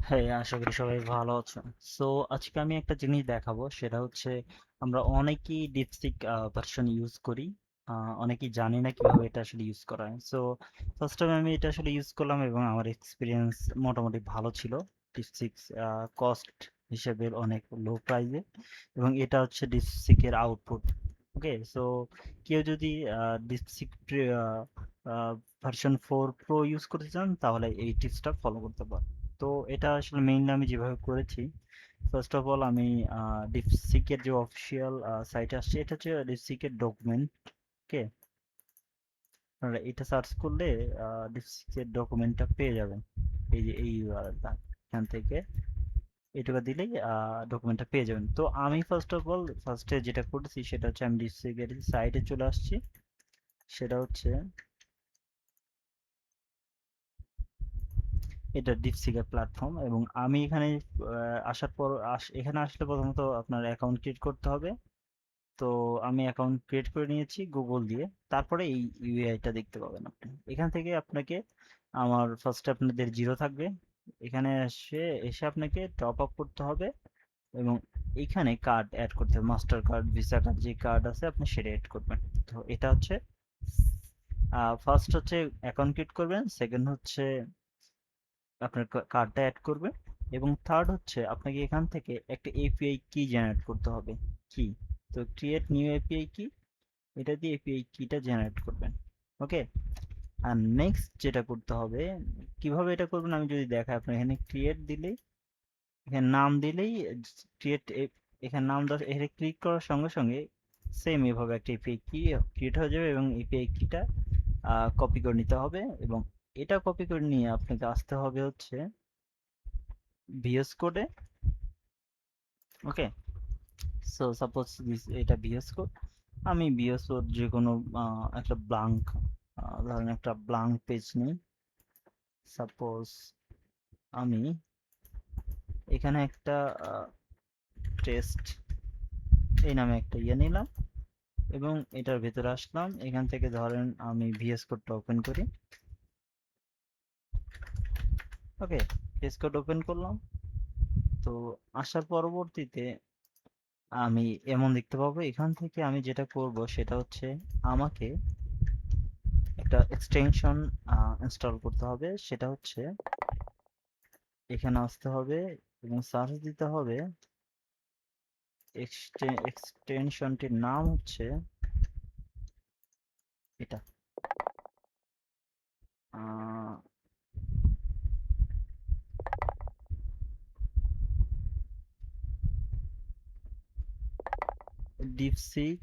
হ্যাঁ, আশা করি সবাই ভালো আছেন। সো আজকে আমি একটা জিনিস দেখাবো, সেটা হচ্ছে আমরা অনেকেই ডিপসিক ভার্সন ইউজ করি, অনেকেই জানি না কিভাবে এটা আসলে ইউজ করা হয়। সো ফার্স্ট টাইম আমি এটা আসলে ইউজ করলাম এবং আমার এক্সপিরিয়েন্স মোটামুটি ভালো ছিল। ডিপসিক কস্ট হিসেবে অনেক লো প্রাইসে, এবং এটা হচ্ছে ডিপসিকের আউটপুট। ওকে, সো কেউ যদি ডিপসিক ভার্সন 4 প্রো ইউজ করতে চান তাহলে এই টিপসটা ফলো করতে পারেন। তো এটা আসলে মেইনলি আমি যেভাবে করেছি, ফার্স্ট অফ অল আমি ডিপসিকের যে অফিসিয়াল সাইট আসছে, এটা হচ্ছে ডিপসিকের ডকুমেন্ট। ওকে, আপনারা এটা সার্চ করলে ডিপসিকের ডকুমেন্টটা পেয়ে যাবেন। এই যে এই ইউআরএলটা, এখান থেকে এটুকু দিলেই ডকুমেন্টটা পেয়ে যাবেন। তো আমি ফার্স্ট অফ অল ফার্স্টে যেটা করেছি সেটা হচ্ছে আমি ডিপসিকের সাইটে চলে আসছি। সেটা হচ্ছে এটা ডিপসিকের প্ল্যাটফর্ম, এবং আমি এখানে আসার পর এখানে আসলে প্রথমত আপনার অ্যাকাউন্ট ক্রিয়েট করতে হবে। তো আমি অ্যাকাউন্ট ক্রিয়েট করে নিয়েছি গুগল দিয়ে। তারপরে এই ইউআইটা দেখতে পাবেন আপনি। এখান থেকে আপনাকে আমার ফার্স্টে আপনাদের জিরো থাকবে, এখানে এসে আপনাকে টপ আপ করতে হবে, এবং এইখানে কার্ড অ্যাড করতে হবে, মাস্টার কার্ড, ভিসা কার্ড, যে কার্ড আছে আপনি সেটা অ্যাড করবেন। তো এটা হচ্ছে ফার্স্ট হচ্ছে অ্যাকাউন্ট ক্রিয়েট করবেন, সেকেন্ড হচ্ছে আপনার কার্ডটা অ্যাড করবেন, এবং থার্ড হচ্ছে আপনাকে এখান থেকে একটা এপিআই কি জেনারেট করতে হবে। কি, তো ক্রিয়েট নিউ এপিআই কি, এটা দিয়ে এপিআই কিটা জেনারেট করবেন। ওকে, আর নেক্সট যেটা করতে হবে, কিভাবে এটা করবেন আমি যদি দেখাই, আপনার এখানে ক্রিয়েট দিলেই, এখানে নাম দিলেই ক্রিয়েট, এখানে নাম দেওয়ার এখানে ক্লিক করার সঙ্গে সঙ্গে সেম এভাবে একটা এপিআই কি ক্রিয়েট হয়ে যাবে, এবং এপিআই কিটা কপি করে নিতে হবে, এবং এটা কপি করে নিয়ে আপনাকে আসতে হবে হচ্ছে ভিএস কোডে। ওকে, সো সাপোজ এটা ভিএস কোড, আমি ভিএস কোড যে কোনো একটা ব্লাঙ্ক, ধরেন একটা ব্লাঙ্ক পেজ নিই। সাপোজ আমি এখানে একটা টেস্ট এই নামে একটা ইয়ে নিলাম, এবং এটার ভেতরে আসলাম। এখান থেকে ধরেন আমি ভিএস কোডটা ওপেন করি। ওকে, ভিএস কোড ওপেন করলাম। তো আসার পরবর্তীতে আমি এমন দেখতে পাবো, এখান থেকে আমি যেটা করব সেটা হচ্ছে আমাকে একটা এক্সটেনশন ইনস্টল করতে হবে। সেটা হচ্ছে এখানে আসতে হবে এবং সার্চ দিতে হবে। এক্সটেনশনটির নাম হচ্ছে এটা, DeepSeek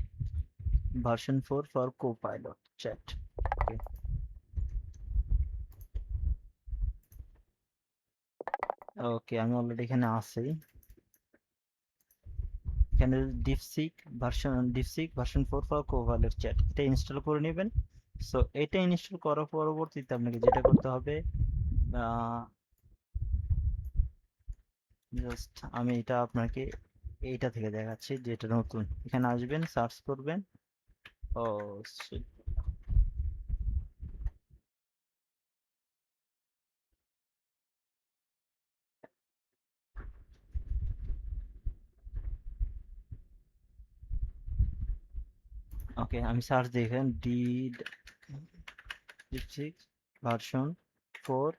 version 4 for Copilot chat. Okay, okay, আমি অলরেডি এখানে আছি। এখানে DeepSeek version 4 for Copilot chat, এটা ইনস্টল করে নেবেন। সো এটা ইনস্টল করার পরবর্তীতে আপনাকে যেটা করতে হবে, জাস্ট আমি এটা আপনাকে এইটা থেকে দেখাচ্ছি, যেটা নতুন। এখানে আসবেন, সার্চ করবেন। ও, ওকে, আমি সার্চ দিই এখানে ডিপসিক ভার্সন 4,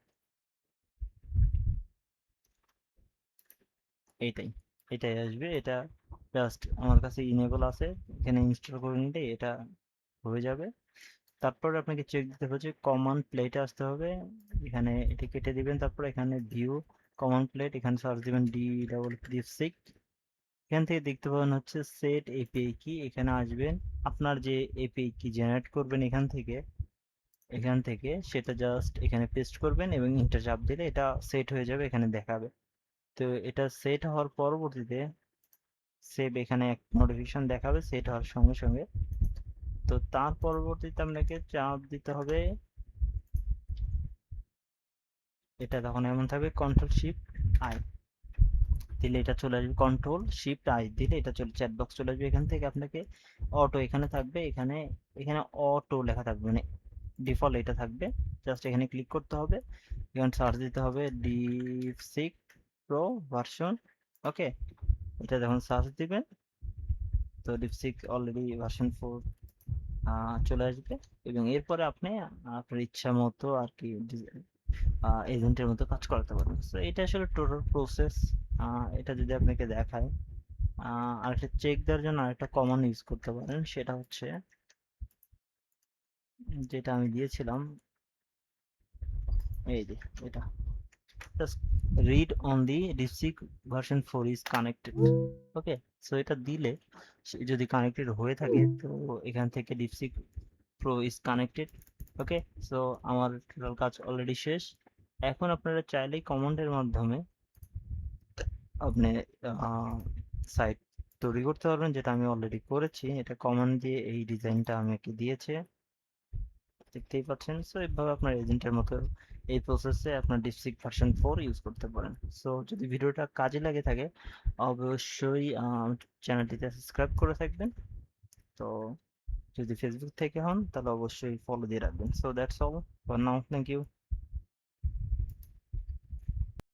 এইটাই এটাই আসবে। এটা জাস্ট আমার কাছে ইনেবল আছে, এখানে ইনস্টল করে নিলে এটা হয়ে যাবে। তারপর আপনাকে চেক দিতে হবে যে কমন প্লেটে আসতে হবে, এখানে এটা কেটে দিবেন। তারপর এখানে ভিউ কমন প্লেট, এখানে সার্চ দিবেন ডিপসিক। এখান থেকে দেখতে পাবেন হচ্ছে সেট এপিআই কি, এখানে আসবেন। আপনার যে এপিআই কি জেনারেট করবেন এখান থেকে সেটা জাস্ট এখানে পেস্ট করবেন, এবং ইন্টার চাপ দিলে এটা সেট হয়ে যাবে, এখানে দেখাবে। তো এটা সেট হওয়ার পরবর্তীতে সেভ, এখানে এক নোটিফিকেশন দেখাবে সেট হওয়ার সঙ্গে সঙ্গে। তো তার পরবর্তীতে আপনাকে চাপ দিতে হবে, এটা তখন এমন থাকবে কন্ট্রোল শিফট আই দিলে এটা চলে আসবে, কন্ট্রোল শিফট আই দিলে এটা চলে চ্যাট বক্স চলে আসবে। এখান থেকে আপনাকে অটো এখানে থাকবে, এখানে এখানে অটো লেখা থাকবে, মানে ডিফল্ট এটা থাকবে। জাস্ট এখানে ক্লিক করতে হবে, এখানে সার্চ দিতে হবে ডিপসিক প্রো ভার্সন। ওকে, এটা যখন সার্চ দিবেন তো ডিপসিক অলরেডি ভার্সন 4 চলে আসবে, এবং এরপরে আপনি আপনার ইচ্ছা মতো আর কি এজেন্টের মতো কাজ করাতে পারবেন। তো এটা আসলে টোটাল প্রসেস। এটা যদি আপনাকে দেখায়, আরেকটা চেক দেওয়ার জন্য আরেকটা কমান্ড ইউজ করতে পারেন, সেটা হচ্ছে যেটা আমি দিয়েছিলাম, এই যে এটা, just read on the DeepSeek version 4 is connected. Okay, so এটা দিলে যদি কানেক্টেড হয়ে থাকে তো এখান থেকে DeepSeek pro is connected. Okay, so আমার টোটাল কাজ অলরেডি শেষ। এখন আপনারা চাইলেই কমান্ডের মাধ্যমে আপনি সাইট তৈরি করতে পারবেন, যেটা আমি অলরেডি করেছি। এটা কমান্ড দিয়ে এই ডিজাইনটা আমাকে দিয়েছে, দেখতেই পাচ্ছেন। সো এইভাবে আপনার এজেন্টের মতো এই প্রসেসে আপনার ডিপসিক ভার্সন 4 ইউজ করতে পারেন। সো যদি ভিডিওটা কাজে লাগে থাকে অবশ্যই চ্যানেলটিতে সাবস্ক্রাইব করে থাকবেন। তো যদি ফেসবুক থেকে হন তাহলে অবশ্যই ফলো দিয়ে রাখবেন। So that's all for now, thank you.